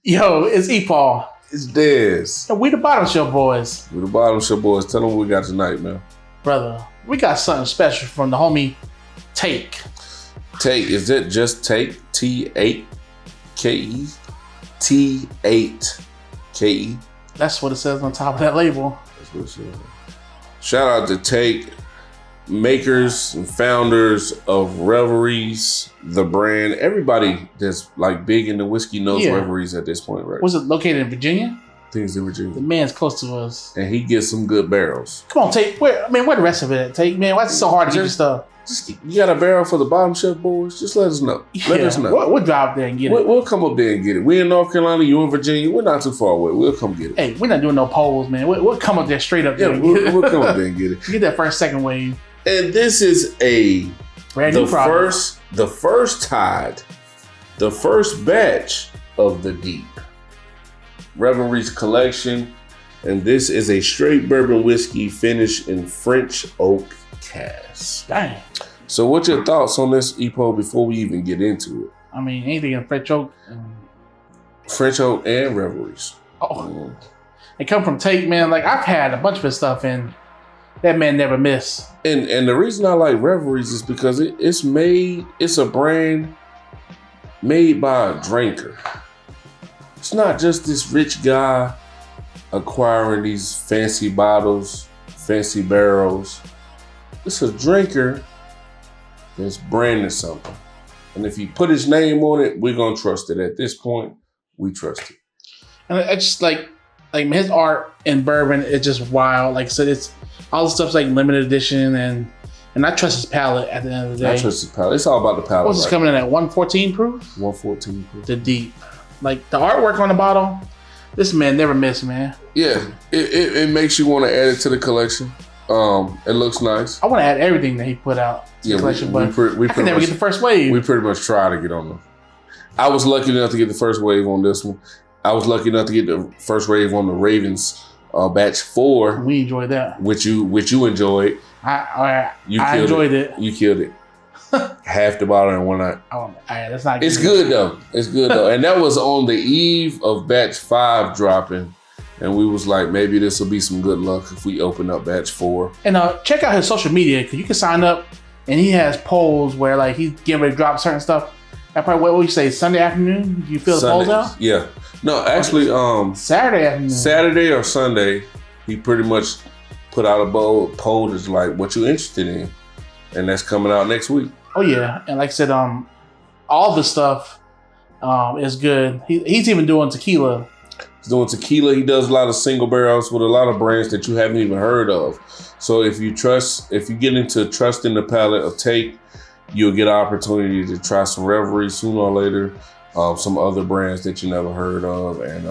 Yo, it's E-Paul. It's Dez. And we the Bottom Shelf Boys. We the Bottom Shelf Boys. Tell them what we got tonight, man. Brother, we got something special from the homie Take. Take, is it just Take? T8KE? T8KE? That's what it says on top of that label. That's what it says. Shout out to Take, makers and founders of Reveries, the brand. Everybody that's like big in the whiskey knows Reveries at this point, right? Was it located in Virginia? I think it's in Virginia. The man's close to us. And he gets some good barrels. Come on, Take. Where the rest of it at, Take? Man, why is it so hard to get your stuff? You got a barrel for the Bottom Shelf Boys? Just let us know. Let us know. We'll drive there and get it. We'll come up there and get it. We in North Carolina, you in Virginia. We're not too far away. We'll come get it. Hey, we're not doing no polls, man. We'll come up there straight up there. Yeah, we'll come up there and get it. Get that first, second wave. And this is the first batch of the Deep Reveries collection. And this is a straight bourbon whiskey finished in French oak cask. Dang. So what's your thoughts on this, EPO, before we even get into it? I mean, anything in French oak. French oak and Reveries. Oh. They come from Take, man. Like, I've had a bunch of his stuff, and that man never miss. And the reason I like Reveries is because it's a brand made by a drinker. It's not just this rich guy acquiring these fancy bottles, fancy barrels. It's a drinker that's branding something. And if he put his name on it, we're going to trust it. At this point, we trust it. And I just like his art in bourbon is just wild. Like I said, it's all the stuff's like limited edition, and I trust his palate at the end of the day. I trust his palate. It's all about the palate. What's this coming in at 114 proof? 114 proof. The Deep. Like the artwork on the bottle, this man never miss, man. Yeah, it makes you want to add it to the collection. It looks nice. I want to add everything that he put out to the collection, but I can never get the first wave. We pretty much try to get on them. I was lucky enough to get the first wave on this one. I was lucky enough to get the first wave on the Ravens batch 4. We enjoyed that. Which you enjoyed. I enjoyed it. You killed it. Half the bottle in one night. That's not good. It's good though. It's good though. And that was on the eve of batch 5 dropping. And we was like, maybe this will be some good luck if we open up batch 4. And check out his social media, because you can sign up, and he has polls where like he's getting ready to drop certain stuff. That probably what would you say, Sunday afternoon? You fill the polls out? Yeah. No, actually, Saturday afternoon. Saturday or Sunday, he pretty much put out a poll that's like, what you interested in, and that's coming out next week. Oh yeah, and like I said, all the stuff is good. He's even doing tequila. He's doing tequila. He does a lot of single barrels with a lot of brands that you haven't even heard of. So if you get into trusting the palate of Take, you'll get an opportunity to try some Reveries sooner or later. Some other brands that you never heard of, and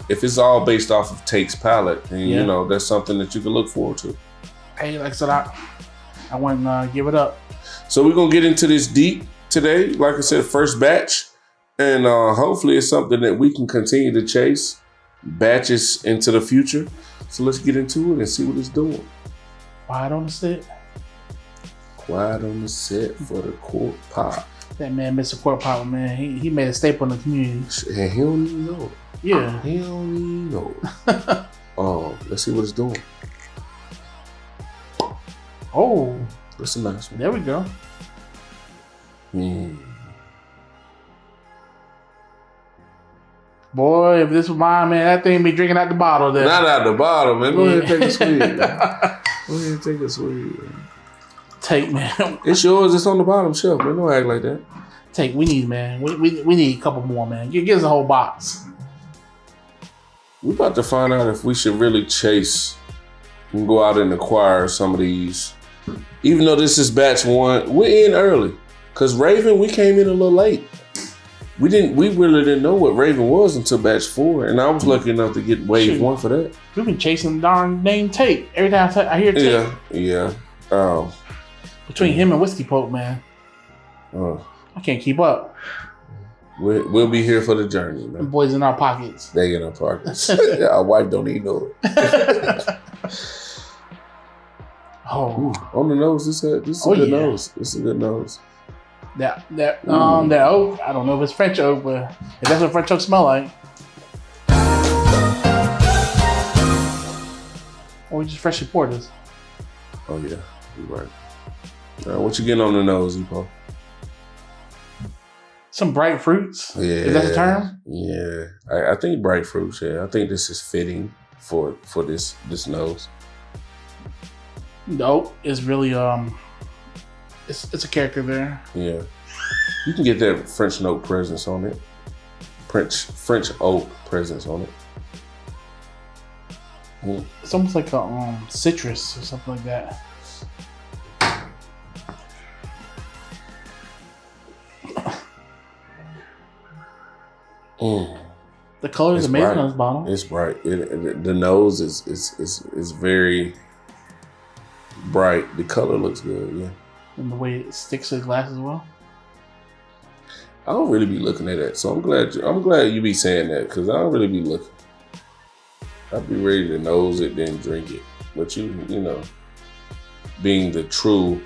if it's all based off of Take's palate, then you know that's something that you can look forward to. Hey, like I said, I went and give it up. So we're gonna get into this Deep today. Like I said, first batch, and hopefully it's something that we can continue to chase batches into the future. So let's get into it and see what it's doing. Quiet on the set. Quiet on the set for the Cork Pop. That man, Mr. Cork Pop, man, he made a staple in the community. And he don't even know it. Yeah. He don't even know it. Let's see what it's doing. Oh. That's a nice one. There we go. Boy, if this was mine, man, that thing be drinking out the bottle there. Not out the bottle, man. Go ahead and take a swig. Go ahead and take a swig. Take, man. It's yours. It's on the bottom shelf, man. Don't act like that. Take, we need, man. We need a couple more, man. Give us a whole box. We're about to find out if we should really chase and go out and acquire some of these. Even though this is batch 1, we're in early. Because Raven, we came in a little late. We really didn't know what Raven was until batch 4, and I was lucky enough to get wave 1 for that. We've been chasing darn name Take. Every time I hear Take. Yeah. Between him and Whiskey Pope, man. I can't keep up. We'll be here for the journey, man. The boys in our pockets. They in our pockets. Our wife don't even know it. Ooh, on the nose, this is a good nose. This is a good nose. That oak, I don't know if it's French oak, but if that's what French oak smell like. Or we just freshly poured this. Oh yeah, you're right. What you getting on the nose, Epo? Some bright fruits. Yeah. Is that the term? Yeah. I think bright fruits, yeah. I think this is fitting for this nose. No, it's really it's a character there. Yeah. You can get that French oak presence on it. French oak presence on it. Mm. It's almost like a citrus or something like that. Mm. The color is amazing bright. On this bottle. It's bright. The nose is very bright. The color looks good, yeah. And the way it sticks to the glass as well. I don't really be looking at that, so I'm glad you be saying that, because I don't really be looking. I'd be ready to nose it, then drink it. But you know, being the true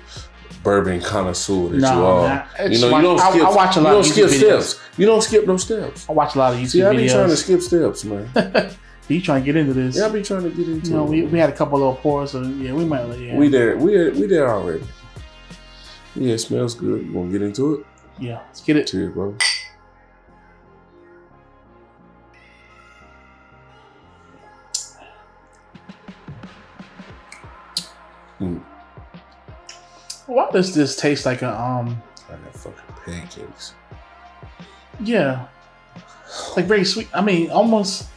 bourbon connoisseur that you are, you know, you don't skip. I watch a lot of YouTube videos. Steps. You don't skip no steps. I watch a lot of YouTube videos. See, I be trying to skip steps, man. You trying to get into this? Yeah, I be trying to get into. You know, we had a couple little pours, so yeah, we might. Yeah. We there already. Yeah, it smells good. You want to get into it? Yeah, let's get it. Cheers, bro. Why does this taste like a I got fucking pancakes. Yeah, like very sweet. I mean, almost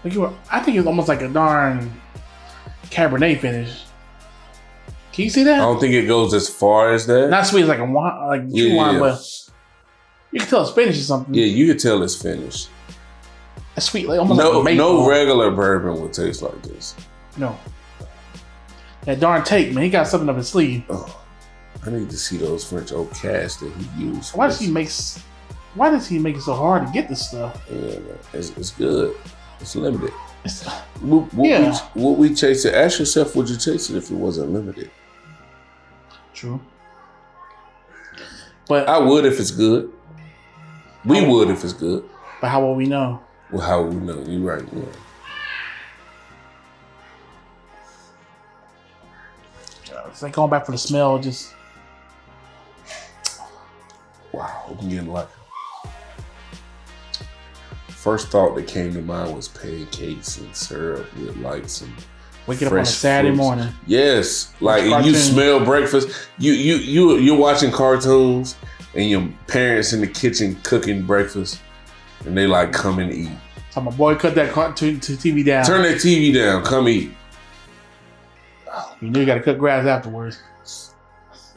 like I think it's almost like a darn Cabernet finish. Can you see that? I don't think it goes as far as that. Not sweet, like a wine, like true wine, but you can tell it's finished or something. Yeah, you can tell it's finished. It's sweet, like almost like a maple. No regular bourbon would taste like this. No. That darn Take, man, he got something up his sleeve. Oh, I need to see those French oak casks that he used. Why does he make it so hard to get this stuff? Yeah, man, it's good. It's limited. Yeah. Would we chase it? Ask yourself, would you chase it if it wasn't limited? True. But I would if it's good. We would if it's good. But how will we know? Well, how will we know? You're right. Yeah. It's like going back for the smell. Just wow, I'm getting like. First thought that came to mind was pancakes and syrup with like some. Waking up on a Saturday morning. Yes, like you smell breakfast. You're watching cartoons and your parents in the kitchen cooking breakfast, and they like come and eat. So my boy, cut that TV down. Turn that TV down. Come eat. You know you got to cut grass afterwards.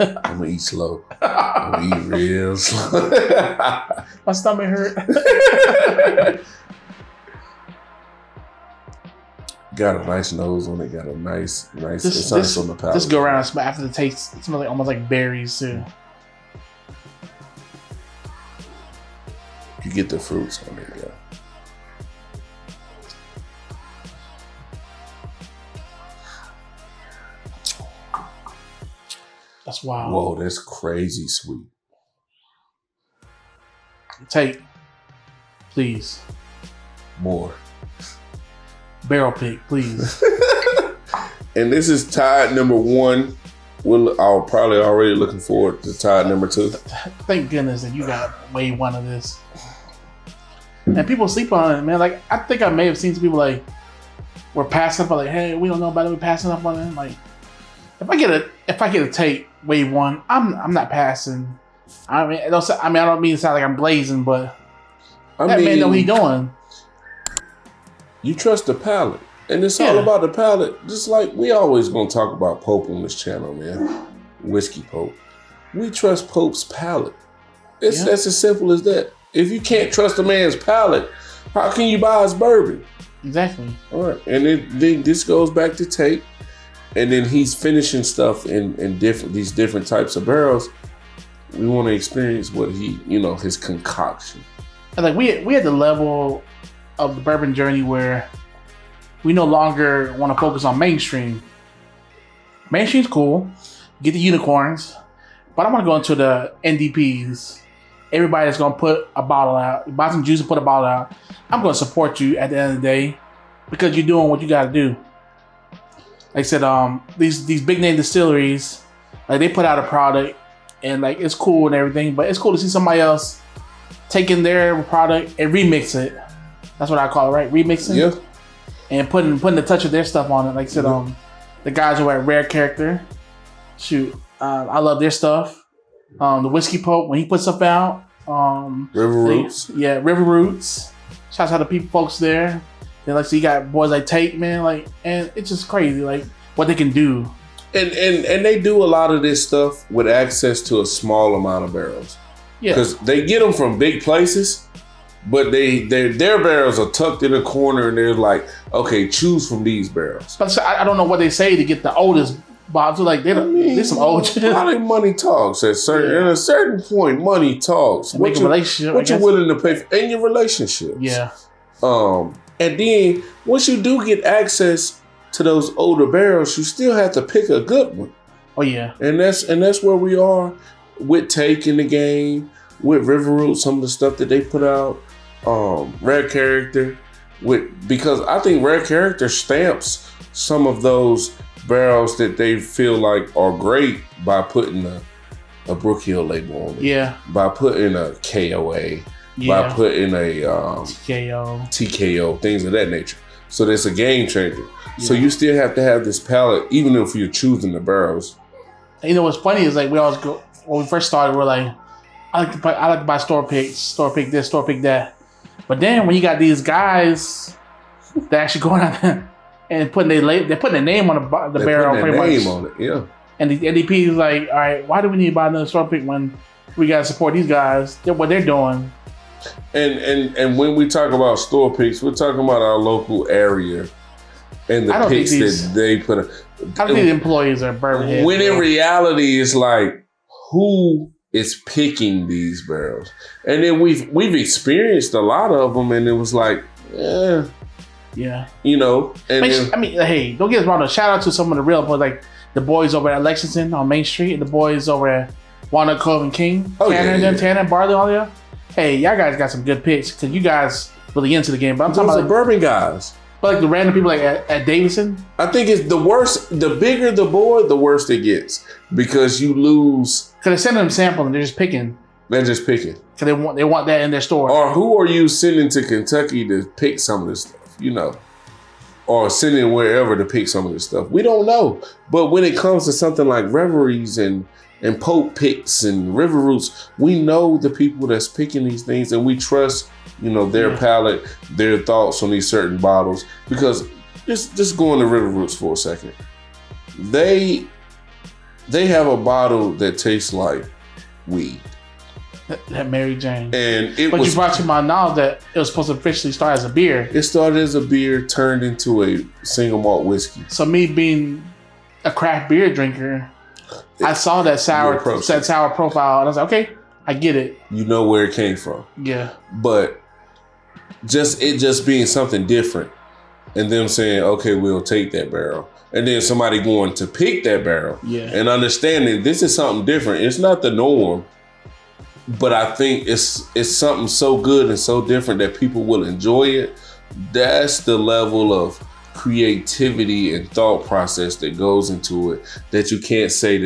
I'm gonna eat slow. I'm gonna eat real slow. My stomach hurt. Got a nice nose on it. Got a nice. It's nice on the palate. Just go around and smell after the taste. It smells like almost like berries too. You get the fruits on it, yeah. That's wild. Whoa, that's crazy sweet. Take, please. More. Barrel pick, please. And this is Tide number 1. I'll probably already looking forward to Tide number 2. Thank goodness that you got wave 1 of this. And people sleep on it, man. Like, I think I may have seen some people like we're passing up on like, hey, we don't know about it. We're passing up on it. Like, if I get a take wave 1, I'm not passing. I mean, I don't mean to sound like I'm blazing, but that man know what he's doing. You trust the palate, and it's all about the palate. Just like we always gonna talk about Pope on this channel, man. Whiskey Pope. We trust Pope's palate. That's as simple as that. If you can't trust a man's palate, how can you buy his bourbon? Exactly. All right, and then this goes back to Tate, and then he's finishing stuff in these different types of barrels. We want to experience what his concoction. And like we had the level of the bourbon journey where we no longer want to focus on mainstream. Mainstream's cool, get the unicorns, but I want to go into the NDPs, everybody that's gonna put a bottle out, buy some juice and put a bottle out, I'm gonna support you at the end of the day because you're doing what you gotta do. Like I said, these big name distilleries, like they put out a product and like it's cool and everything, but it's cool to see somebody else taking their product and remix it. That's what I call it, right? Remixing. Yeah. And putting the touch of their stuff on it. Like I said, the guys who are at Rare Character, I love their stuff. The Whiskey Pope, when he puts stuff out. River Roots. Yeah, River Roots. Shouts out to folks there. Then like so you got boys like Tate, man, like, and it's just crazy, like what they can do. And they do a lot of this stuff with access to a small amount of barrels. Yeah. Because they get them from big places, but their barrels are tucked in a corner and they're like, okay, choose from these barrels. But so I don't know what they say to get the oldest bottles. Like there's some old shit. How they money talks at a certain point, money talks. What a relationship. What you're willing to pay for in your relationship. Yeah. And then once you do get access to those older barrels, you still have to pick a good one. Oh yeah. And that's where we are with Take in the game, with River Root, some of the stuff that they put out, Rare Character, because I think Rare Character stamps some of those barrels that they feel like are great by putting a Brook Hill label on it. Yeah. By putting a KOA. By putting a TKO, things of that nature. So that's a game changer. Yeah. So you still have to have this palette, even if you're choosing the barrels. You know what's funny is like we always go when we first started. We're like, I like to buy store pick this, store pick that. But then when you got these guys that actually going out there and they're putting their name on the barrel, pretty much. Name on it, yeah. And the NDP is like, all right, why do we need to buy another store pick when we gotta support these guys? What they're doing. And when we talk about store picks, we're talking about our local area and the picks that they put. I don't think the employees are bourbon. When in reality, it's like who is picking these barrels, and then we've experienced a lot of them, and it was like, yeah, you know. And hey, don't get us wrong. Shout out to some of the real boys, like the boys over at Lexington on Main Street, and the boys over at Walnut Cove and King, Tanner and Barley, all there. Hey, y'all guys got some good picks because you guys really into the game. But I'm talking about the bourbon guys. But like the random people like at Davidson. I think it's the worst. The bigger the board, the worse it gets because you lose. Because they're sending them samples and they're just picking. They're just picking. Because they want that in their store. Or who are you sending to Kentucky to pick some of this stuff? You know, or sending wherever to pick some of this stuff. We don't know. But when it comes to something like Reveries and Pope picks and River Roots, we know the people that's picking these things and we trust, you know, their palate, their thoughts on these certain bottles. Because just going to River Roots for a second. They have a bottle that tastes like weed. That Mary Jane. And you brought to my knowledge that it was supposed to officially start as a beer. It started as a beer, turned into a single malt whiskey. So me being a craft beer drinker, I saw that sour profile, and I was like, okay, I get it. You know where it came from. Yeah. But it just being something different, and them saying, okay, we'll take that barrel, and then somebody going to pick that barrel, and understanding this is something different. It's not the norm, but I think it's something so good and so different that people will enjoy it. That's the level of creativity and thought process that goes into it that you can't say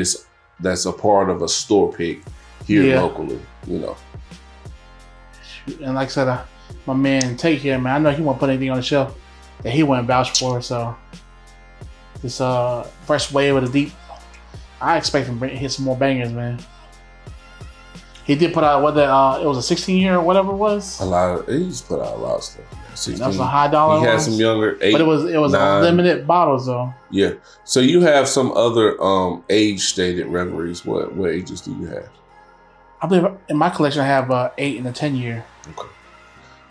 that's a part of a store pick here locally, you know. And like I said, my man Take here, man, I know he won't put anything on the shelf that he wouldn't vouch for. So this fresh wave of the deep, I expect him to hit some more bangers, man. He did put out it was a 16-year or whatever it was. He's put out a lot of stuff. 16. That's a high dollar. He had some younger, 8, but it was 9. Limited bottles though. Yeah. So you have some other age stated Reveries. What ages do you have? I believe in my collection I have 8 and a 10-year. Okay.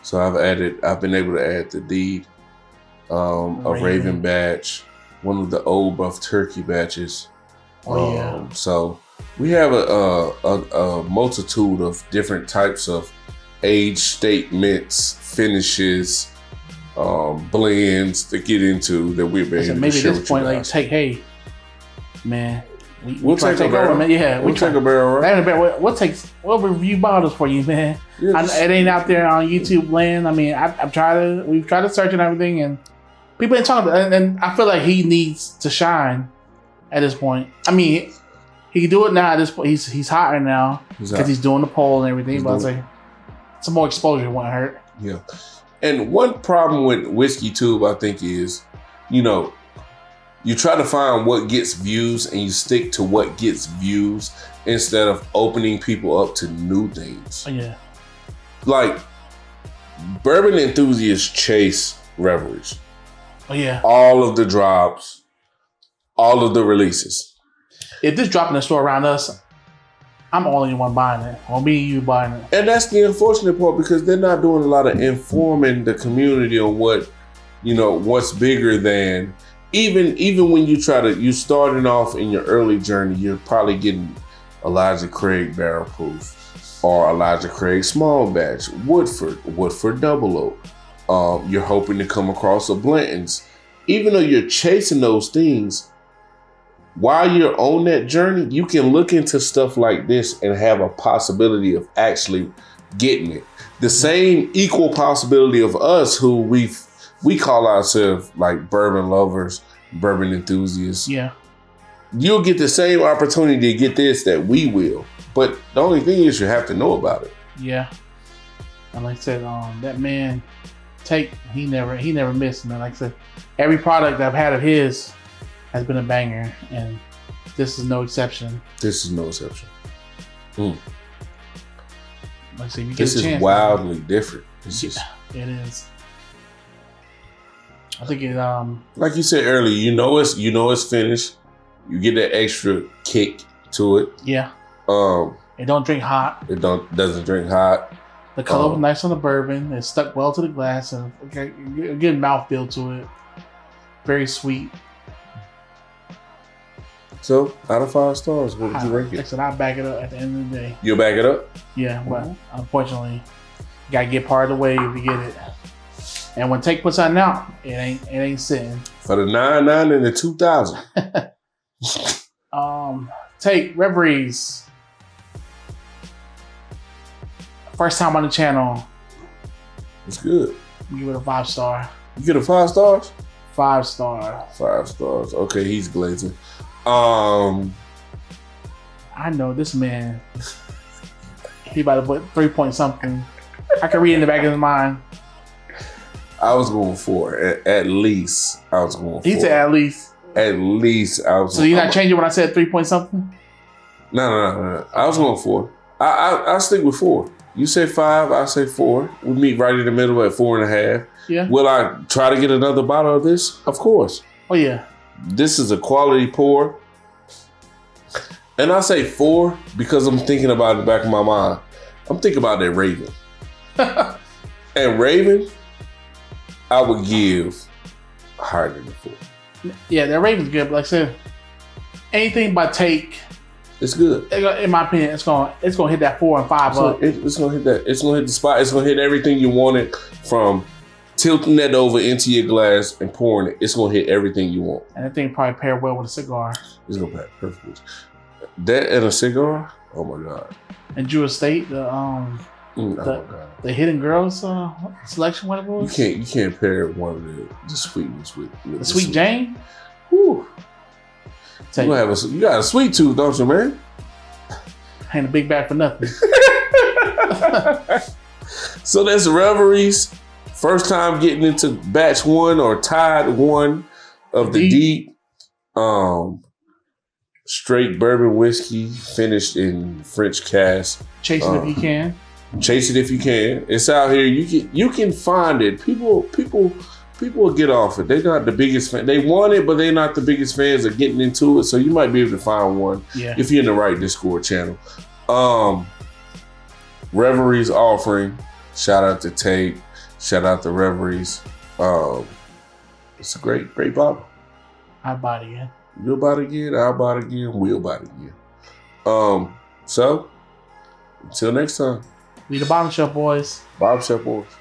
So I've been able to add the Deed, a Raven batch, one of the old Buff Turkey batches. So we have a multitude of different types of age statements, finishes, blends to get into that we've been able to share with you guys. Like, hey, man, We'll take a barrel, man. Yeah, we'll take a barrel. Right? We'll review bottles for you, man. Yeah, it ain't out there on YouTube land. I mean, we've tried to search and everything, and people ain't talking about it. And I feel like he needs to shine at this point. I mean, he can do it now. At this point, he's hotter now because he's doing the poll and everything. But I was like, some more exposure won't hurt. Yeah. And one problem with Whiskey Tube, I think, is, you know, you try to find what gets views and you stick to what gets views instead of opening people up to new things. Oh, yeah. Like, bourbon enthusiasts chase Reveries. Oh, yeah. All of the drops, all of the releases. If this drop in the store around us, I'm the only one buying it. Or me and you buying it. And that's the unfortunate part, because they're not doing a lot of informing the community on what, you know, what's bigger than, even when you starting off in your early journey, you're probably getting Elijah Craig Barrel Proof or Elijah Craig Small Batch, Woodford Double Oak. You're hoping to come across a Blanton's. Even though you're chasing those things, while you're on that journey, you can look into stuff like this and have a possibility of actually getting it. The same equal possibility of us who we call ourselves like bourbon lovers, bourbon enthusiasts. Yeah. You'll get the same opportunity to get this that we will. But the only thing is you have to know about it. Yeah. And like I said, that man, he never missed, man. Like I said, every product I've had of his has been a banger, and this is no exception. This is no exception. Like I said, you get this a chance, is wildly different. It's just, it is. I think it like you said earlier, you know it's finished. You get that extra kick to it. Yeah. It don't drink hot. Doesn't drink hot. The color was nice on the bourbon. It stuck well to the glass, and a good mouthfeel to it. Very sweet. So, out of 5 stars, what would you rank it? Like I said, I'll back it up at the end of the day. You'll back it up? Yeah, but unfortunately, you gotta get part of the way if you get it. And when Take puts something out, it ain't sitting. For the 99 and the 2000. Take Reveries. First time on the channel. It's good. You give it a 5 star. You get a 5 stars? 5 star. 5 stars. Okay, he's glazing. I know this man. He about to put 3 point something. I can read in the back of his mind. I was going 4. At least I was going 4. He said at least. At least I was. So you're not changing when I said 3 point something? No. I was going 4. I stick with 4. You say 5, I say 4. We meet right in the middle at 4.5. Yeah. Will I try to get another bottle of this? Of course. Oh yeah. This is a quality pour. And I say 4 because I'm thinking about it in the back of my mind. I'm thinking about that Raven. And Raven, I would give higher than a 4. Yeah, that Raven's good, but like I said, anything by Take, it's good. In my opinion, it's gonna hit that 4 and 5 up. It's gonna hit that. It's gonna hit the spot. It's gonna hit everything you wanted, from tilting that over into your glass and pouring it. It's gonna hit everything you want. And that thing probably pair well with a cigar. It's gonna pair perfectly. That and a cigar. Oh my god. And Drew Estate, the Hidden Girls selection, what it was. You can't pair one of the sweetness with the Sweet Jane. Whew. You got a sweet tooth, don't you, man? Ain't a big bag for nothing. So that's Reveries. First time getting into batch 1 or tied 1 of the deep. Straight bourbon whiskey finished in French cask. Chase it if you can. Chase it if you can. It's out here. You can find it. People will get off it. They're not the biggest fan. They want it, but they're not the biggest fans of getting into it. So you might be able to find one if you're in the right Discord channel. Reveries offering. Shout out to Tate. Shout out to Reveries. It's a great bottle. I'll buy it again. You'll buy it again. I'll buy it again. We'll buy it again. So until next time. We the Bottom Shelf Boys. Bottom Shelf Boys.